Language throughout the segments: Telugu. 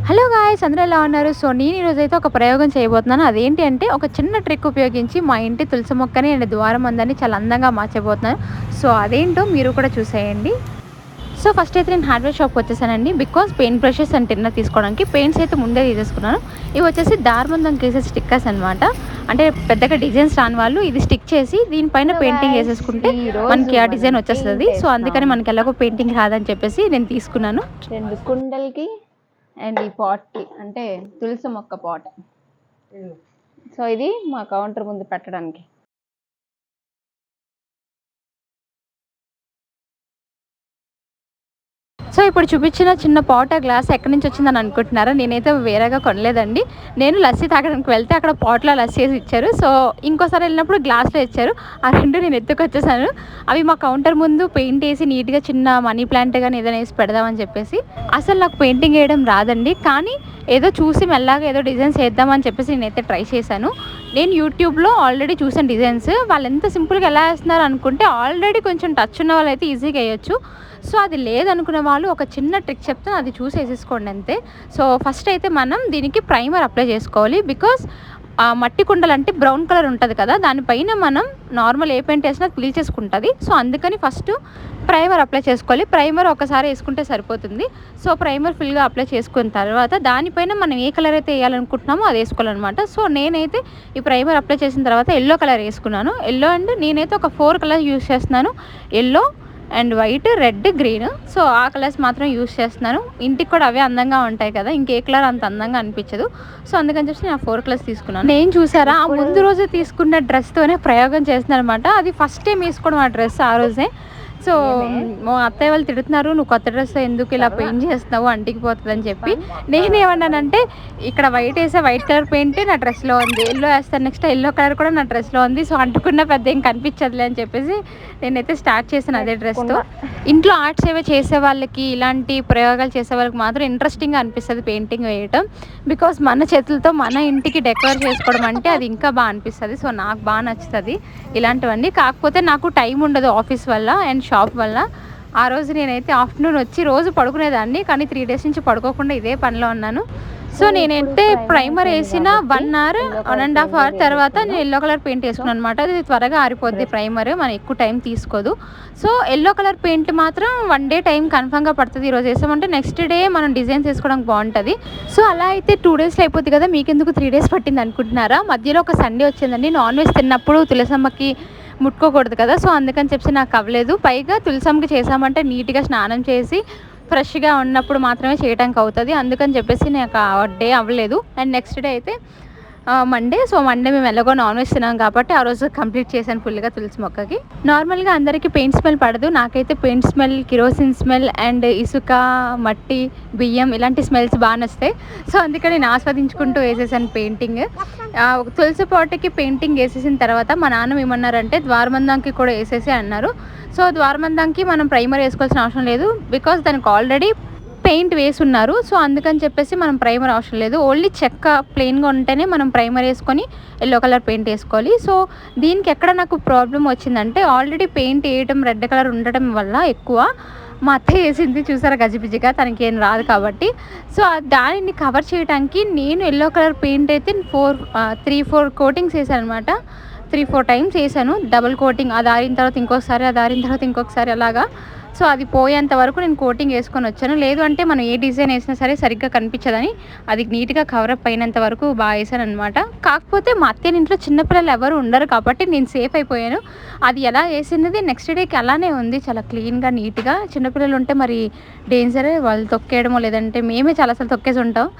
హలో గాయ్స్, అందరూ ఎలా ఉన్నారు? సో నేను ఈరోజైతే ఒక ప్రయోగం చేయబోతున్నాను. అదేంటి అంటే ఒక చిన్న ట్రిక్ ఉపయోగించి మా ఇంటి తులసి మొక్కని అండ్ ద్వారబంధాన్ని చాలా అందంగా మార్చబోతున్నాను. సో అదేంటో మీరు కూడా చూసేయండి. సో ఫస్ట్ అయితే నేను హార్డ్వేర్ షాప్కి వచ్చేసానండి. Because paint brushes and thinner తీసుకోవడానికి పెయింట్స్ అయితే ముందే తీసేసుకున్నాను. ఇవి వచ్చేసి దారబంధం కేసే స్టిక్కర్స్ అనమాట. అంటే పెద్దగా డిజైన్స్ రాని వాళ్ళు ఇది స్టిక్ చేసి దీనిపైన పెయింటింగ్ వేసేసుకుంటే మనకి ఆ డిజైన్ వచ్చేస్తుంది. సో అందుకని మనకి ఎలాగో పెయింటింగ్ రాదని చెప్పేసి నేను తీసుకున్నాను. 2 కుండలకి అండ్ ఈ పాట్కి, అంటే తులసి మొక్క పాట్. సో ఇది మా కౌంటర్ ముందు పెట్టడానికి. సో ఇప్పుడు చూపించిన చిన్న పాట్ గ్లాస్ ఎక్కడి నుంచి వచ్చిందని అనుకుంటున్నారా? నేనైతే వేరేగా కొనలేదండి. నేను లస్సీ తాగడానికి వెళ్తే అక్కడ పాట్లో లస్సీ వేసి ఇచ్చారు. సో ఇంకోసారి వెళ్ళినప్పుడు గ్లాస్లో ఇచ్చారు. ఆ రెండు నేను ఎత్తుకొచ్చేసాను. అవి మా కౌంటర్ ముందు పెయింట్ వేసి నీట్గా చిన్న మనీ ప్లాంట్ కానీ ఏదైనా వేసి పెడదామని చెప్పేసి. అసలు నాకు పెయింటింగ్ వేయడం రాదండి, కానీ ఏదో చూసి మెల్లగా ఏదో డిజైన్స్ వేద్దామని చెప్పేసి నేనైతే ట్రై చేశాను. నేను యూట్యూబ్లో ఆల్రెడీ చూసాను డిజైన్స్. వాళ్ళు ఎంత సింపుల్గా ఎలా వేస్తున్నారు అనుకుంటే ఆల్రెడీ కొంచెం టచ్ ఉన్న వాళ్ళు అయితే ఈజీగా వేయచ్చు. సో అది లేదనుకునే వాళ్ళు ఒక చిన్న ట్రిక్ చెప్తాను, అది చూసి వేసేసుకోండి అంతే. సో ఫస్ట్ అయితే మనం దీనికి ప్రైమర్ అప్లై చేసుకోవాలి. బికాస్ మట్టి కుండలు అంటే బ్రౌన్ కలర్ ఉంటుంది కదా, దానిపైన మనం నార్మల్ ఏ పెయింట్ వేసినా పీల్చేసుకుంటుంది. సో అందుకని ఫస్ట్ ప్రైమర్ అప్లై చేసుకోవాలి. ప్రైమర్ ఒకసారి వేసుకుంటే సరిపోతుంది. సో ప్రైమర్ ఫుల్గా అప్లై చేసుకున్న తర్వాత దానిపైన మనం ఏ కలర్ అయితే వేయాలనుకుంటున్నామో అది వేసుకోవాలన్నమాట. సో నేనైతే ఈ ప్రైమర్ అప్లై చేసిన తర్వాత ఎల్లో కలర్ వేసుకున్నాను. ఎల్లో అండ్ నేనైతే ఒక 4 కలర్స్ యూజ్ చేస్తున్నాను. Yellow and white, red, green. So ఆ కలర్స్ మాత్రం యూజ్ చేస్తున్నాను. ఇంటికి కూడా అవే అందంగా ఉంటాయి కదా, ఇంకే కలర్ అంత అందంగా అనిపించదు. సో అందుకని చెప్పి నేను 4 కలర్స్ తీసుకున్నాను. నేను చూసారా ఆ ముందు రోజు తీసుకున్న డ్రెస్తోనే ప్రయోగం చేస్తున్నాను అనమాట. అది ఫస్ట్ టైం వేసుకోవడం ఆ డ్రెస్ ఆ రోజే. సో మా అత్తయ్య వాళ్ళు తిడుతున్నారు, నువ్వు కొత్త డ్రెస్ ఎందుకు ఇలా పెయింట్ చేస్తున్నావు, అంటికి పోతుంది అని చెప్పి. నేనేమన్నానంటే ఇక్కడ వైట్ వేసే వైట్ కలర్ పెయింట్ నా డ్రెస్లో ఉంది, ఎల్లో వేస్తాను నెక్స్ట్ ఎల్లో కలర్ కూడా నా డ్రెస్లో ఉంది. సో అంటుకున్న పెద్ద ఏం కనిపించదులే అని చెప్పేసి నేనైతే స్టార్ట్ చేశాను అదే డ్రెస్తో. ఇంట్లో ఆర్ట్స్ ఏవో చేసే వాళ్ళకి, ఇలాంటి ప్రయోగాలు చేసే వాళ్ళకి మాత్రం ఇంట్రెస్టింగ్గా అనిపిస్తుంది పెయింటింగ్ వేయటం. బికాస్ మన చేతులతో మన ఇంటికి డెకరేట్ చేసుకోవడం అంటే అది ఇంకా బాగా అనిపిస్తుంది. సో నాకు బాగా నచ్చుతుంది ఇలాంటివన్నీ. కాకపోతే నాకు టైం ఉండదు ఆఫీస్ వల్ల అండ్ షాప్ వల్ల. ఆ రోజు నేనైతే ఆఫ్టర్నూన్ వచ్చి రోజు పడుకునేదాన్ని, కానీ 3 డేస్ నుంచి పడుకోకుండా ఇదే పనిలో ఉన్నాను. సో నేనైతే ప్రైమర్ వేసిన 1 అవర్ 1.5 అవర్ తర్వాత నేను ఎల్లో కలర్ పెయింట్ వేసుకున్నాను అనమాట. అది త్వరగా ఆరిపోద్ది ప్రైమర్, మనం ఎక్కువ టైం తీసుకోదు. సో ఎల్లో కలర్ పెయింట్ మాత్రం 1 డే టైం కన్ఫామ్గా పడుతుంది. ఈరోజు వేసామంటే నెక్స్ట్ డే మనం డిజైన్స్ వేసుకోవడానికి బాగుంటుంది. సో అలా అయితే 2 డేస్లో అయిపోద్ది కదా, మీకెందుకు 3 డేస్ పట్టింది అనుకుంటున్నారా? మధ్యలో ఒక సండే వచ్చిందండి. నాన్ వెజ్ తిన్నప్పుడు తులసమ్మకి ముట్టుకోకూడదు కదా, సో అందుకని చెప్పి నాకు అవ్వలేదు. పైగా తులసమ్మకి చేసామంటే నీట్గా స్నానం చేసి ఫ్రెష్గా ఉన్నప్పుడు మాత్రమే చేయడానికి అవుతుంది. అందుకని చెప్పేసి నాకు ఆ డే అవ్వలేదు. అండ్ నెక్స్ట్ డే అయితే మండే. సో మండే మేము ఎలాగో నాన్ వెజ్ తిన్నాం కాబట్టి ఆ రోజు కంప్లీట్ చేశాను ఫుల్గా తులసి మొక్కకి. నార్మల్గా అందరికీ పెయింట్ స్మెల్ పడదు, నాకైతే paint smell, kerosene smell and ఇసుక, మట్టి, బియ్యం ఇలాంటి స్మెల్స్ బాగా నచ్చుతాయి. సో అందుకని నేను ఆస్వాదించుకుంటూ వేసేసాను పెయింటింగ్. తులసి పాటకి పెయింటింగ్ వేసేసిన తర్వాత మా నాన్న ఏమన్నారంటే ద్వారబంధానికి కూడా వేసేసి అన్నారు. సో ద్వారబంధానికి మనం ప్రైమర్ వేసుకోవాల్సిన అవసరం లేదు, బికాస్ దానికి ఆల్రెడీ పెయింట్ వేసున్నారు. సో అందుకని చెప్పేసి మనం ప్రైమర్ అవసరం లేదు. ఓన్లీ చెక్క ప్లెయిన్గా ఉంటేనే మనం ప్రైమర్ వేసుకొని ఎల్లో కలర్ పెయింట్ వేసుకోవాలి. సో దీనికి ఎక్కడ నాకు ప్రాబ్లం వచ్చిందంటే ఆల్రెడీ పెయింట్ వేయటం రెడ్ కలర్ ఉండటం వల్ల ఎక్కువ మా అత్తయ్య వేసింది చూసారా గజిబిజిగా, తనకి ఏం రాదు కాబట్టి. సో దానిని కవర్ చేయడానికి నేను ఎల్లో కలర్ పెయింట్ అయితే 3-4 కోటింగ్స్ వేసాను అనమాట. 3-4 టైమ్స్ వేసాను డబుల్ కోటింగ్. అది ఆరిన తర్వాత ఇంకొకసారి, అది ఆరిన తర్వాత ఇంకొకసారి అలాగా. సో అది పోయేంత వరకు నేను కోటింగ్ వేసుకొని వచ్చాను. లేదు అంటే మనం ఏ డిజైన్ వేసినా సరే సరిగ్గా కనిపించదని అది నీట్గా కవరప్ అయినంత వరకు బాగా వేసాను అనమాట. కాకపోతే మా అత్తయ్య ఇంట్లో చిన్నపిల్లలు ఎవరు ఉండరు కాబట్టి నేను సేఫ్ అయిపోయాను. అది ఎలా వేసినది నెక్స్ట్ డేకి అలానే ఉంది, చాలా క్లీన్గా నీట్గా. చిన్నపిల్లలు ఉంటే మరి డేంజరే, వాళ్ళు తొక్కేయడమో లేదంటే మేమే చాలాసార్లు తొక్కేసి ఉంటాం.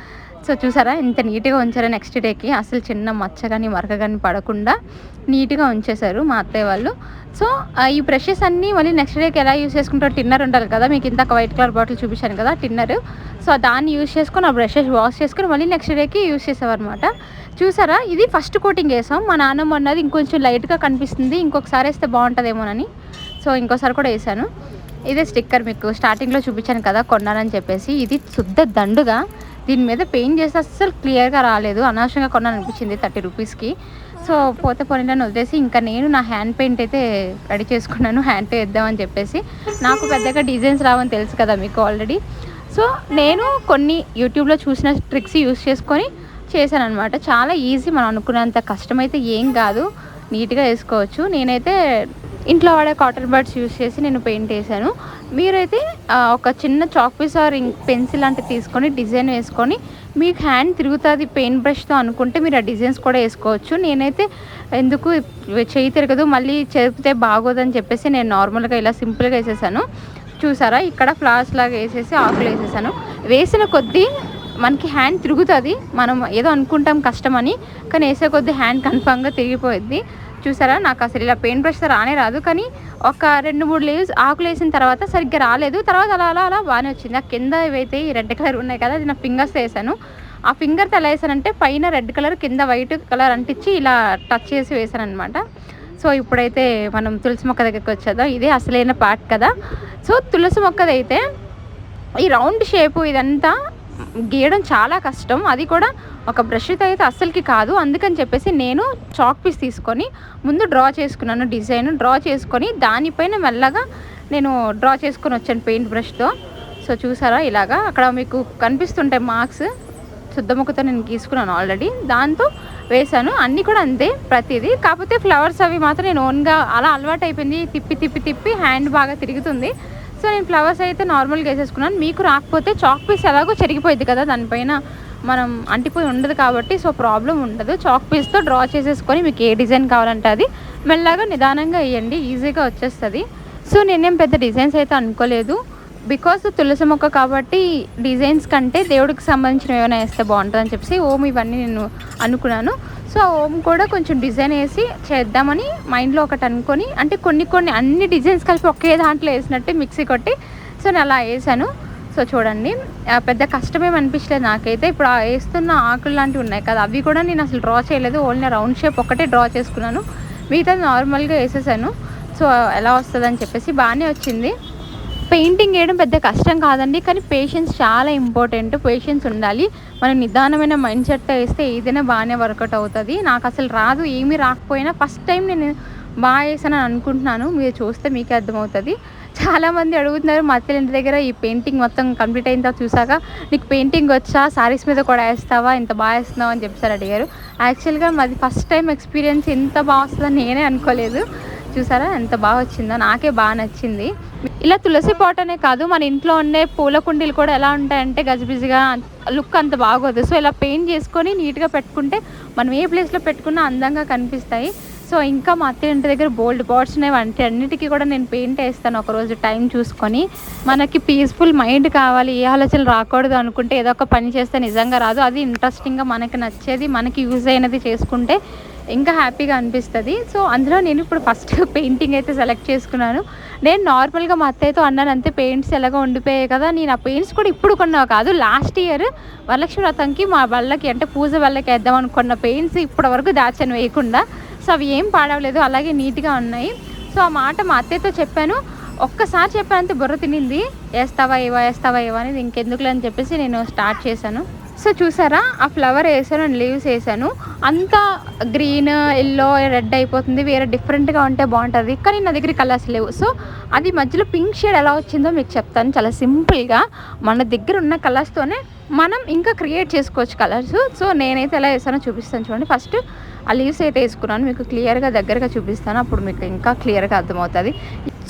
సో చూసారా ఎంత నీట్గా ఉంచారో నెక్స్ట్ డేకి, అసలు చిన్న మచ్చ కానీ మరక కానీ పడకుండా నీట్గా ఉంచేశారు మా అత్తయ్య వాళ్ళు. సో ఈ బ్రషెస్ అన్నీ మళ్ళీ నెక్స్ట్ డేకి ఎలా యూస్ చేసుకుంటారో, టిన్నర్ ఉండాలి కదా, మీకు ఇందాక వైట్ కలర్ బాటిల్ చూపించాను కదా టిన్నర్. సో దాన్ని యూస్ చేసుకొని ఆ బ్రషెస్ వాష్ చేసుకొని మళ్ళీ నెక్స్ట్ డేకి యూస్ చేసేవారనమాట. చూసారా ఇది ఫస్ట్ కోటింగ్ వేసాం. మా నాన్నమ్మ అన్నది ఇంకొంచెం లైట్గా కనిపిస్తుంది, ఇంకొకసారి వేస్తే బాగుంటుందేమోనని సో ఇంకోసారి కూడా వేసాను. ఇదే స్టిక్కర్ మీకు స్టార్టింగ్లో చూపించాను కదా కొన్నానని చెప్పేసి. ఇది శుద్ధ దండుగా, దీని మీద పెయింట్ చేస్తే అస్సలు క్లియర్గా రాలేదు, అనవసరంగా కొన్నాను అనిపించింది 30 రూపీస్కి. సో పోతే పోయినని వదిలేసి ఇంకా నేను నా హ్యాండ్ పెయింట్ అయితే రెడీ చేసుకున్నాను, హ్యాండ్ వేద్దామని చెప్పేసి. నాకు పెద్దగా డిజైన్స్ రావని తెలుసు కదా మీకు ఆల్రెడీ. సో నేను కొన్ని యూట్యూబ్లో చూసిన ట్రిక్స్ యూస్ చేసుకొని చేశాను అనమాట. చాలా ఈజీ, మనం అనుకున్నంత కష్టమైతే ఏం కాదు, నీట్గా వేసుకోవచ్చు. నేనైతే ఇంట్లో వాడే కాటన్ బడ్స్ యూస్ చేసి నేను పెయింట్ వేసాను. మీరైతే ఒక చిన్న చాక్ పీస్ ఆర్ పెన్సిల్ లాంటివి తీసుకొని డిజైన్ వేసుకొని, మీకు హ్యాండ్ తిరుగుతుంది పెయింట్ బ్రష్తో అనుకుంటే మీరు ఆ డిజైన్స్ కూడా వేసుకోవచ్చు. నేనైతే ఎందుకు చేయి తిరగదు, మళ్ళీ చెరిపితే బాగోదని చెప్పేసి నేను నార్మల్గా ఇలా సింపుల్గా వేసేసాను. చూసారా, ఇక్కడ ఫ్లవర్స్ లాగా వేసేసి ఆకులు వేసేసాను. వేసిన కొద్దీ మనకి హ్యాండ్ తిరుగుతుంది, మనం ఏదో అనుకుంటాం కష్టమని, కానీ వేసే కొద్దీ హ్యాండ్ కన్ఫామ్గా తిరిగిపోయిద్ది. చూసారా, నాకు అసలు ఇలా పెయింట్ బ్రష్తో రానే రాదు, కానీ ఒక 2-3 లీవ్స్ ఆకులు వేసిన తర్వాత సరిగ్గా రాలేదు. తర్వాత అలా అలా అలా బాగానే వచ్చింది. ఆ కింద ఏవైతే ఈ రెడ్ కలర్ ఉన్నాయి కదా, అది నా ఫింగర్స్ వేసాను. ఆ ఫింగర్తో ఎలా వేసానంటే పైన రెడ్ కలర్ కింద వైట్ కలర్ అంటించి ఇలా టచ్ చేసి వేసాను అనమాట. సో ఇప్పుడైతే మనం తులసి మొక్క దగ్గరికి వచ్చేద్దాం. ఇదే అసలైన పార్ట్ కదా. సో తులసి మొక్కదైతే ఈ రౌండ్ షేపు ఇదంతా గీయడం చాలా కష్టం, అది కూడా ఒక బ్రష్తో అయితే అస్సలకి కాదు. అందుకని చెప్పేసి నేను చాక్ పీస్ తీసుకొని ముందు డ్రా చేసుకున్నాను, డిజైన్ డ్రా చేసుకొని దానిపైన మెల్లగా నేను డ్రా చేసుకొని వచ్చాను పెయింట్ బ్రష్తో. సో చూసారా, ఇలాగా అక్కడ మీకు కనిపిస్తుంటాయి మార్క్స్, శుద్ధముఖతో నేను గీసుకున్నాను ఆల్రెడీ, దాంతో వేసాను. అన్నీ కూడా అంతే ప్రతిదీ. కాకపోతే ఫ్లవర్స్ అవి మాత్రం నేను ఓన్గా అలా అలవాటు అయిపోయింది, తిప్పి తిప్పి తిప్పి హ్యాండ్ బాగా తిరుగుతుంది. సో నేను ఫ్లవర్స్ అయితే నార్మల్గా వేసేసుకున్నాను. మీకు రాకపోతే చాక్ పీస్ ఎలాగో చెరిగిపోయింది కదా, దానిపైన మనం అంటిపోయి ఉండదు కాబట్టి సో ప్రాబ్లం ఉండదు. చాక్ పీస్తో డ్రా చేసేసుకొని మీకు ఏ డిజైన్ కావాలంటే అది మెల్లగా నిదానంగా వేయండి, ఈజీగా వచ్చేస్తుంది. సో నేనేం పెద్ద డిజైన్స్ అయితే అనుకోలేదు, బికాస్ తులసి మొక్క కాబట్టి డిజైన్స్ కంటే దేవుడికి సంబంధించిన ఏమైనా వేస్తే బాగుంటుందని చెప్పేసి ఓం ఇవన్నీ నేను అనుకున్నాను. సో ఓం కూడా కొంచెం డిజైన్ వేసి చేద్దామని మైండ్లో ఒకటి అనుకొని, అంటే కొన్ని అన్ని డిజైన్స్ కలిపి ఒకే దాంట్లో వేసినట్టు మిక్సీ కొట్టి సో నేను అలా వేసాను. సో చూడండి, పెద్ద కష్టమేమి అనిపించలేదు నాకైతే. ఇప్పుడు వేస్తున్న ఆకులు లాంటివి ఉన్నాయి కదా, అవి కూడా నేను అసలు డ్రా చేయలేదు, ఓన్లీ రౌండ్ షేప్ ఒకటే డ్రా చేసుకున్నాను, మిగతా నార్మల్గా వేసేసాను. సో ఎలా వస్తుందని చెప్పేసి బాగానే వచ్చింది. పెయింటింగ్ వేయడం పెద్ద కష్టం కాదండి, కానీ పేషెన్స్ చాలా ఇంపార్టెంట్, పేషెన్స్ ఉండాలి. మనం నిదానమైన మైండ్ సెట్ వేస్తే ఏదైనా బాగానే వర్కౌట్ అవుతుంది. నాకు అసలు రాదు, ఏమీ రాకపోయినా ఫస్ట్ టైం నేను బాగా వేసానని అనుకుంటున్నాను. మీరు చూస్తే మీకే అర్థమవుతుంది. చాలామంది అడుగుతున్నారు మా అత్తల ఇంటి దగ్గర ఈ పెయింటింగ్ మొత్తం కంప్లీట్ అయిన తర్వాత చూసాక, నీకు పెయింటింగ్ వచ్చా, శారీస్ మీద కూడా వేస్తావా, ఇంత బాగా వేస్తున్నావు అని చెప్పేసి అడిగారు. యాక్చువల్గా మాది ఫస్ట్ టైం ఎక్స్పీరియన్స్, ఎంత బాగా వస్తుందని నేనే అనుకోలేదు. చూసారా ఎంత బాగా వచ్చిందో, నాకే బాగా నచ్చింది. ఇలా తులసి పాట్ అనే కాదు, మన ఇంట్లో ఉండే పూల కుండీలు కూడా ఎలా ఉంటాయంటే గజిబిజిగా లుక్ అంత బాగోదు. సో ఇలా పెయింట్ చేసుకొని నీట్గా పెట్టుకుంటే మనం ఏ ప్లేస్లో పెట్టుకున్నా అందంగా కనిపిస్తాయి. సో ఇంకా మా అత్తయ్య ఇంటి దగ్గర బోల్డ్ పాట్స్ ఉన్నాయి, అంటే అన్నిటికీ కూడా నేను పెయింట్ వేస్తాను ఒకరోజు టైం చూసుకొని. మనకి పీస్ఫుల్ మైండ్ కావాలి, ఏ ఆలోచనలు రాకూడదు అనుకుంటే ఏదో ఒక పని చేస్తే నిజంగా రాదు. అది ఇంట్రెస్టింగ్గా మనకి నచ్చేది, మనకి యూజ్ అయినది చేసుకుంటే ఇంకా హ్యాపీగా అనిపిస్తుంది. సో అందులో నేను ఇప్పుడు ఫస్ట్ పెయింటింగ్ అయితే సెలెక్ట్ చేసుకున్నాను. నేను నార్మల్గా మా అత్తయ్యతో అన్నాను అంతే, పెయింట్స్ ఎలాగో ఉండిపోయాయి కదా, నేను ఆ పెయింట్స్ కూడా ఇప్పుడు కొన్నావు కాదు, లాస్ట్ ఇయర్ వరలక్ష్మి వ్రతంకి మా వాళ్ళకి అంటే పూజ వాళ్ళకి వేద్దాం అనుకున్న పెయింట్స్ ఇప్పటి వరకు దాచాను వేయకుండా. సో అవి ఏం పాడవలేదు, అలాగే నీట్గా ఉన్నాయి. సో ఆ మాట మా అత్తయ్యతో చెప్పాను, ఒక్కసారి చెప్పానంతే బుర్ర తినింది, వేస్తావా ఏవా అనేది, ఇంకెందుకులే అని చెప్పేసి నేను స్టార్ట్ చేశాను. సో చూసారా, ఆ ఫ్లవర్ వేసాను అండ్ లీవ్స్ వేసాను, అంతా గ్రీన్ ఎల్లో రెడ్ అయిపోతుంది, వేరే డిఫరెంట్గా ఉంటే బాగుంటుంది, కానీ నా దగ్గర కలర్స్ లేవు. సో అది మధ్యలో పింక్ షేడ్ ఎలా వచ్చిందో మీకు చెప్తాను. చాలా సింపుల్గా మన దగ్గర ఉన్న కలర్స్తోనే మనం ఇంకా క్రియేట్ చేసుకోవచ్చు కలర్స్. సో నేనైతే ఎలా వేసానో చూపిస్తాను చూడండి. ఫస్ట్ ఆ లీవ్స్ అయితే వేసుకున్నాను, మీకు క్లియర్గా దగ్గరగా చూపిస్తాను, అప్పుడు మీకు ఇంకా క్లియర్గా అర్థమవుతుంది.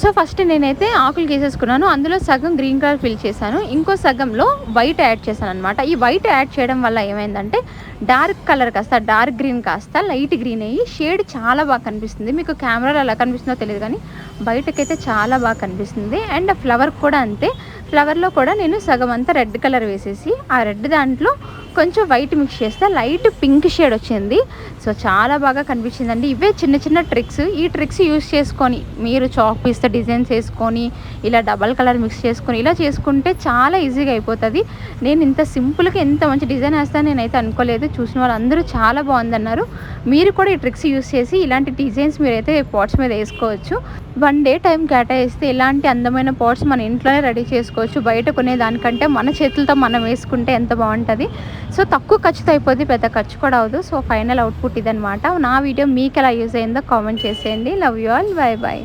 సో ఫస్ట్ నేనైతే ఆకులు గీసేసుకున్నాను, అందులో సగం గ్రీన్ కలర్ ఫిల్ చేశాను, ఇంకో సగంలో వైట్ యాడ్ చేశాను అనమాట. ఈ వైట్ యాడ్ చేయడం వల్ల ఏమైందంటే డార్క్ కలర్ కాస్త డార్క్ గ్రీన్ కాస్త లైట్ గ్రీన్ అయ్యి షేడ్ చాలా బాగా కనిపిస్తుంది. మీకు కెమెరాలో ఎలా కనిపిస్తుందో తెలియదు, కానీ బయటకైతే చాలా బాగా కనిపిస్తుంది. అండ్ ఫ్లవర్ కూడా అంతే, ఫ్లవర్లో కూడా నేను సగం అంతా రెడ్ కలర్ వేసేసి ఆ రెడ్ దాంట్లో కొంచెం వైట్ మిక్స్ చేస్తే లైట్ పింక్ షేడ్ వచ్చింది. సో చాలా బాగా కనిపించిందండి. ఇవే చిన్న చిన్న ట్రిక్స్, ఈ ట్రిక్స్ యూస్ చేసుకొని మీరు చాక్ పీస్తో డిజైన్స్ వేసుకొని ఇలా డబల్ కలర్ మిక్స్ చేసుకొని ఇలా చేసుకుంటే చాలా ఈజీగా అయిపోతుంది. నేను ఇంత సింపుల్గా ఎంత మంచి డిజైన్ వేస్తాను నేనైతే అనుకోలేదు. చూసిన వాళ్ళందరూ చాలా బాగుందన్నారు. మీరు కూడా ఈ ట్రిక్స్ యూస్ చేసి ఇలాంటి డిజైన్స్ మీరైతే పాట్స్ మీద వేసుకోవచ్చు. 1 డే టైం కేటాయిస్తే ఇలాంటి అందమైన పాట్స్ మన ఇంట్లోనే రెడీ చేసుకోవచ్చు. బయట కొనే దానికంటే మన చేతులతో మనం వేసుకుంటే ఎంత బాగుంటుంది. సో తక్కువ ఖర్చుతో అయిపోద్ది, పెద్ద ఖర్చు కూడా అవ్వదు. సో ఫైనల్ అవుట్పుట్ ఇదనమాట. నా వీడియో మీకు ఎలా యూజ్ అయిందో కామెంట్ చేసేయండి. Love you all, bye bye.